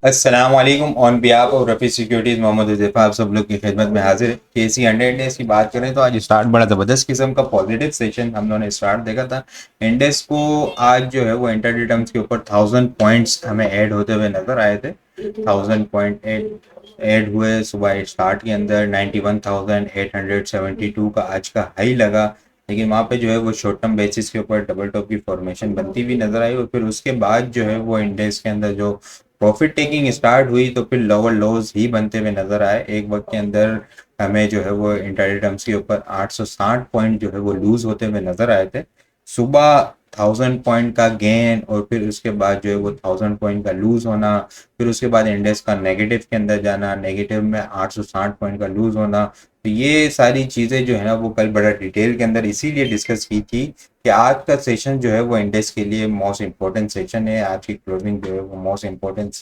अस्सलाम वालेकुम। On behalf of Rafi securities Mohammad Huzaifa आप सब लोग की खिदमत में हाजिर है। केसी 100 डेज की बात करें तो आज स्टार्ट बड़ा ज़बरदस्त किस्म का पॉजिटिव सेशन हम लोगों ने स्टार्ट देखा था। इंडेक्स को आज जो है वो इंटरडे टर्म्स के ऊपर 1000 पॉइंट्स हमें ऐड होते हुए नजर आए थे। 1000 पॉइंट ऐड हुए सुबह स्टार्ट के अंदर। 91,872 का आज का हाई लगा, लेकिन वहाँ पे जो है वो शॉर्ट टर्म बेसिस के ऊपर डबल टॉप की फॉर्मेशन बनती हुई नजर आई और फिर उसके बाद जो है वो इंडेक्स के अंदर जो प्रॉफिट टेकिंग स्टार्ट हुई तो फिर लोअर लोज ही बनते हुए नजर आए। एक वक्त के अंदर हमें जो है वो इंटरडे टर्म्स के ऊपर 860 पॉइंट जो है वो लूज होते हुए नजर आए थे। सुबह 1000 पॉइंट का गेन और फिर उसके बाद जो है वो 1000 पॉइंट का लूज होना, फिर उसके बाद इंडेक्स का नेगेटिव के अंदर जाना, नेगेटिव में 860 पॉइंट का लूज होना। तो ये सारी चीज़ें जो है ना वो कल बड़ा डिटेल के अंदर इसीलिए डिस्कस की थी कि आज का सेशन जो है वो इंडेक्स के लिए मोस्ट इम्पोर्टेंट सेशन है। आज की क्लोजिंग जो है वो मोस्ट इम्पोर्टेंट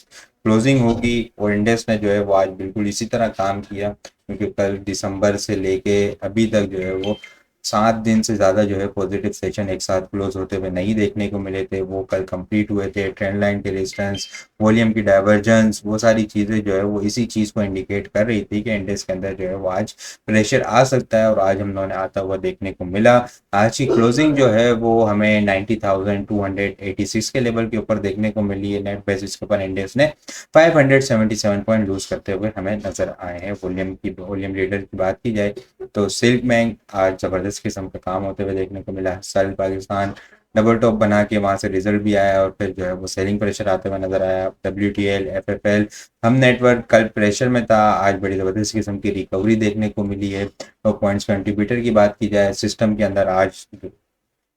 क्लोजिंग होगी और इंडेक्स ने जो है वो आज बिल्कुल इसी तरह काम किया, क्योंकि कल दिसंबर से लेके अभी तक जो है वो 7 दिन से ज़्यादा जो है पॉजिटिव सेशन एक साथ क्लोज होते हुए नहीं देखने को मिले थे। वो कल कंप्लीट हुए थे। ट्रेंड लाइन के रेजिस्टेंस, वॉल्यूम की डाइवर्जेंस, वो सारी चीज़ें जो है वो इसी चीज़ को इंडिकेट कर रही थी कि इंडेक्स के अंदर जो है वो आज प्रेशर आ सकता है और आज हम लोगों ने आता हुआ देखने को मिला। आज की क्लोजिंग जो है वो हमें 90,286 के लेवल के ऊपर देखने को मिली है। नेट बेसिस के ऊपर इंडेक्स ने 577 पॉइंट लूज करते हुए हमें नजर आए हैं। वॉल्यूम रीडर की बात की जाए तो सिल्क बैंक आज जबरदस्त किस्म का काम होते हुए देखने को मिला। सेल पाकिस्तान डबल टॉप बना के वहां से रिजल्ट भी आया और फिर जो है वो सेलिंग प्रेशर आते हुए नजर आया। WTL, FFL, हम नेटवर्क कल प्रेशर में था, आज बड़ी ज़बरदस्त किस्म की रिकवरी देखने को मिली है। तो पॉइंट्स कंट्रीब्यूटर की बात की जाए सिस्टम के अंदर, आज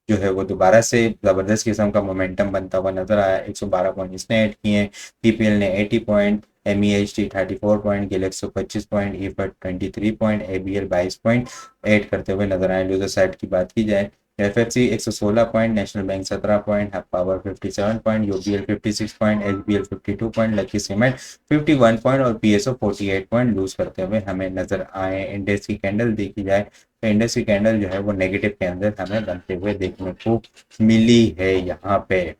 जो है वो दोबारा से ज़बरदस्त किस्म का मोमेंटम बनता हुआ नजर आया। 112 पॉइंट इसने ऐड किए हैं। TPL ने 80 point, MEHT 34 point, Glaxo 25 point, ईफट 23 पॉइंट, ABL 22 पॉइंट ऐड करते हुए नजर आए। लूजर साइड की बात की जाए, FFC 116 point, national bank 17 point, hub power 57 point, UBL 56 point, HBL 52 point, lucky cement 51 point और PSO 48 पॉइंट लूज करते हुए हमें नजर आए। इंडेक्स की कैंडल देखी जाए तो इंडेक्स की कैंडल जो है वो नेगेटिव के अंदर हमें बनते हुए देखने को मिली है यहाँ पे।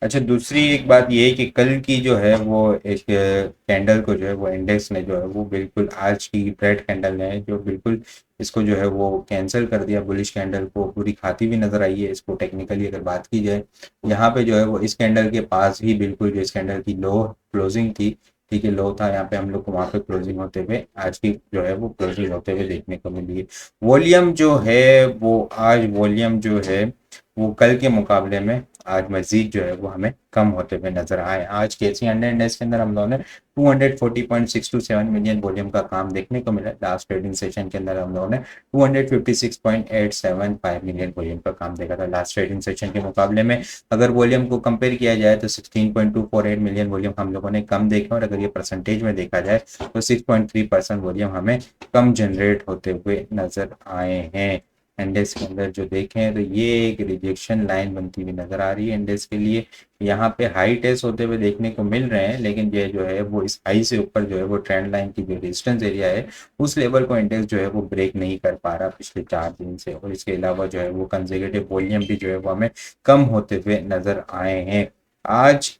अच्छा, दूसरी एक बात ये है कि कल की जो है वो एक कैंडल को जो है वो इंडेक्स ने जो है वो बिल्कुल आज की रेड कैंडल ने जो बिल्कुल इसको जो है वो कैंसिल कर दिया। बुलिश कैंडल को पूरी खाती हुई नजर आई है। इसको टेक्निकली अगर बात की जाए, यहाँ पे जो है वो इस कैंडल के पास ही बिल्कुल जो इस कैंडल की लो क्लोजिंग थी, ठीक है, लो था यहाँ पे, हम लोग को वहाँ पे क्लोजिंग होते हुए आज की जो है वो क्लोजिंग होते हुए देखने को मिली है। वॉल्यूम जो है वो आज वॉल्यूम जो है वो कल के मुकाबले में आज मजीद जो है वो हमें कम होते हुए नजर आए। आज के सी हंड्रेड इंडेक्स के अंदर हम लोगों ने 240.627 मिलियन वॉल्यूम का काम देखने को मिला। लास्ट ट्रेडिंग सेशन के अंदर हम लोगों ने 256.875 मिलियन वॉल्यूम का काम देखा था लास्ट ट्रेडिंग सेशन के मुकाबले में। अगर वॉल्यूम को कंपेयर किया जाए तो 16.248 मिलियन वॉल्यूम हम लोगों ने कम देखा, और अगर ये परसेंटेज में देखा जाए तो 6.3% वॉल्यूम हमें कम जनरेट होते हुए नजर आए हैं। इंडेक्स के अंदर जो देखें तो ये एक रिजेक्शन लाइन बनती हुई नजर आ रही है इंडेक्स के लिए। यहाँ पे हाई टेस्ट होते हुए देखने को मिल रहे हैं, लेकिन ये जो है वो इस हाई से ऊपर जो है वो ट्रेंड लाइन की जो रेजिस्टेंस एरिया है उस लेवल को इंडेक्स जो है वो ब्रेक नहीं कर पा रहा पिछले 4 दिन से। और इसके अलावा जो है वो कंजर्वेटिव वॉल्यूम भी जो है वो हमें कम होते हुए नजर आए हैं। आज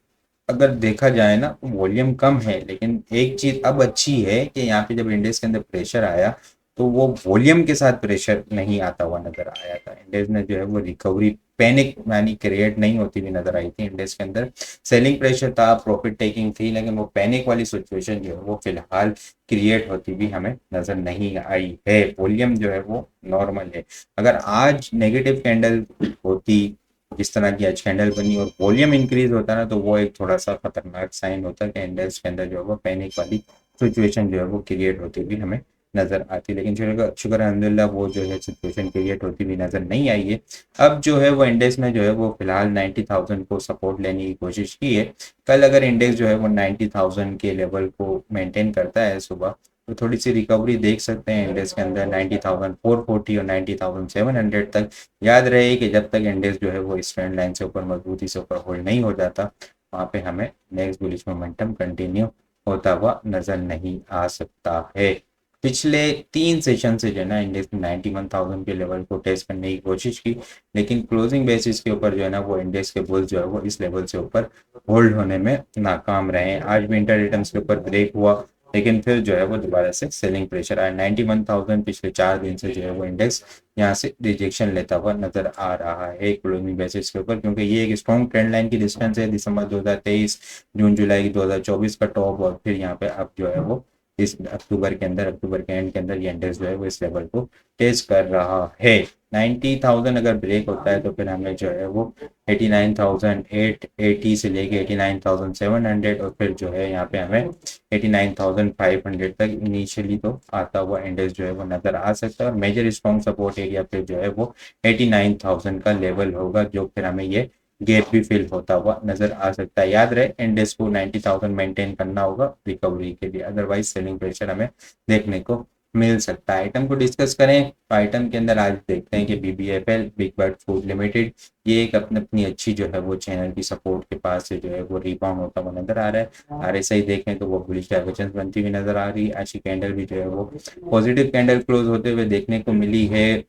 अगर देखा जाए ना तो वॉल्यूम कम है, लेकिन एक चीज अब अच्छी है कि यहाँ पे जब इंडेक्स के अंदर प्रेशर आया तो वो वॉल्यूम के साथ प्रेशर नहीं आता हुआ नजर आया था। इंडेक्स ने जो है वो रिकवरी पैनिक यानी क्रिएट नहीं होती हुई नजर आई थी। इंडेक्स के अंदर सेलिंग प्रेशर था, प्रॉफिट टेकिंग थी, लेकिन वो पैनिक वाली सिचुएशन जो है वो फिलहाल क्रिएट होती भी हमें नजर नहीं आई है। वॉल्यूम जो है वो नॉर्मल है। अगर आज नेगेटिव कैंडल होती जिस तरह की आज कैंडल बनी और वॉल्यूम इंक्रीज होता ना, तो वो एक थोड़ा सा खतरनाक साइन होता है कि इंडेक्स के अंदर जो है वो पैनिक वाली सिचुएशन जो है वो क्रिएट होती भी हमें नजर आती। लेकिन शुक्र शुक्र अल्हम्दुलिल्लाह वो जो है सिचुएशन क्रिएट होती भी नजर नहीं आई है। अब जो है वो इंडेक्स में जो है वो फिलहाल 90,000 को सपोर्ट लेने की कोशिश की है। कल अगर इंडेक्स जो है वो 90,000 के लेवल को मेंटेन करता है सुबह, तो थोड़ी सी रिकवरी देख सकते हैं इंडेक्स के अंदर 90,440 और 90,700 तक। याद रहे कि जब तक इंडेक्स जो है वो इस ट्रेंड लाइन से ऊपर मजबूती से ऊपर होल्ड नहीं हो जाता, वहाँ पे हमें नेक्स्ट बुलिश मोमेंटम कंटिन्यू होता हुआ नजर नहीं आ सकता है। पिछले 3 सेशन से जो है ना इंडेक्स ने 91,000 के लेवल को टेस्ट करने की कोशिश की, लेकिन क्लोजिंग बेसिस के ऊपर जो है ना वो इंडेक्स के बुल्स जो है वो इस लेवल से ऊपर होल्ड होने में नाकाम रहे हैं। आज भी इंटर रिटर्न्स के ऊपर ब्रेक हुआ, लेकिन फिर जो है वो दोबारा से सेलिंग प्रेशर आया। 91,000 पिछले 4 दिन से जो है वो इंडेक्स यहाँ से रिजेक्शन लेता हुआ नजर आ रहा है क्लोजिंग बेसिस के ऊपर, क्योंकि ये एक स्ट्रॉन्ग ट्रेंड लाइन की डिस्टेंस है दिसंबर 2023, जून जुलाई 2024 का टॉप, और फिर यहाँ पे अब जो है वो इस अक्टूबर के एंड के अंदर ये इंडेक्स जो है वो इस लेवल को टेस्ट कर रहा है। 90,000 अगर ब्रेक होता है तो फिर हमें जो है वो 89,880 से लेके 89,700 और फिर जो है यहाँ पे हमें 89,500 तक इनिशियली तो आता हुआ इंडेक्स जो है वो नजर आ सकता है। और मेजर स्ट्रॉन्ग सपोर्ट एरिया पे जो है वो 89,000 का लेवल होगा, जो फिर हमें ये गैप भी फिल होता हुआ नजर आ सकता है। याद रहे इंडेक्स को 90,000 मेंटेन करना होगा रिकवरी के लिए, अदरवाइज सेलिंग प्रेशर हमें देखने को मिल सकता है। आइटम को डिस्कस करें तो आइटम के अंदर आज देखते हैं कि BBFL big bird food limited ये एक अपनी अच्छी जो है वो चैनल की सपोर्ट के पास से जो है वो रिबाउंड होता हुआ नजर आ रहा है। RSI देखें तो वो बुलिश डाइवर्जेंस बनती हुई नजर आ रही है। आज की कैंडल भी जो है वो पॉजिटिव कैंडल क्लोज होते हुए देखने को मिली है।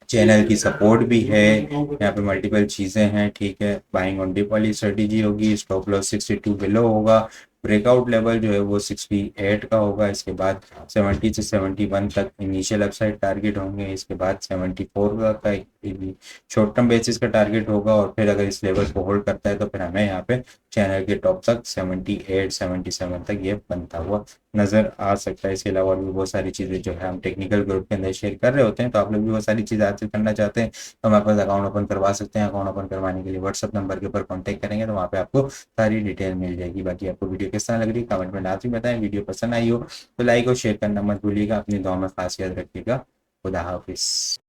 चैनल की सपोर्ट भी है, यहाँ पे मल्टीपल चीज़ें हैं, ठीक है। बाइंग ऑन डिप वाली स्ट्रेटेजी होगी, स्टॉप लॉस 62 बिलो होगा, ब्रेकआउट लेवल जो है वो 68 का होगा, इसके बाद 70 से 71 तक इनिशियल अपसाइड टारगेट होंगे, इसके बाद 74 का शॉर्ट टर्म बेसिस का टारगेट होगा, और फिर अगर इस लेवल को होल्ड करता है तो फिर हमें यहाँ पे चैनल के टॉप तक 78 77 तक ये बनता हुआ नजर आ सकता है। इसके अलावा भी बहुत सारी चीज़ें जो है हम टेक्निकल ग्रुप के अंदर शेयर कर रहे होते हैं, तो आप लोग भी बहुत सारी चीज़ें हासिल करना चाहते हैं तो हमारे पास अकाउंट ओपन करवा सकते हैं। अकाउंट ओपन करवाने के लिए व्हाट्सअप नंबर के ऊपर कॉन्टैक्ट करेंगे तो वहाँ पे आपको सारी डिटेल मिल जाएगी। बाकी आपको वीडियो किस तरह लग रही है कमेंट में लाजमी बताएं। वीडियो पसंद आई हो तो लाइक और शेयर करना मत भूलिएगा। अपनी दुआ में खास याद रखिएगा। खुदा हाफिज़।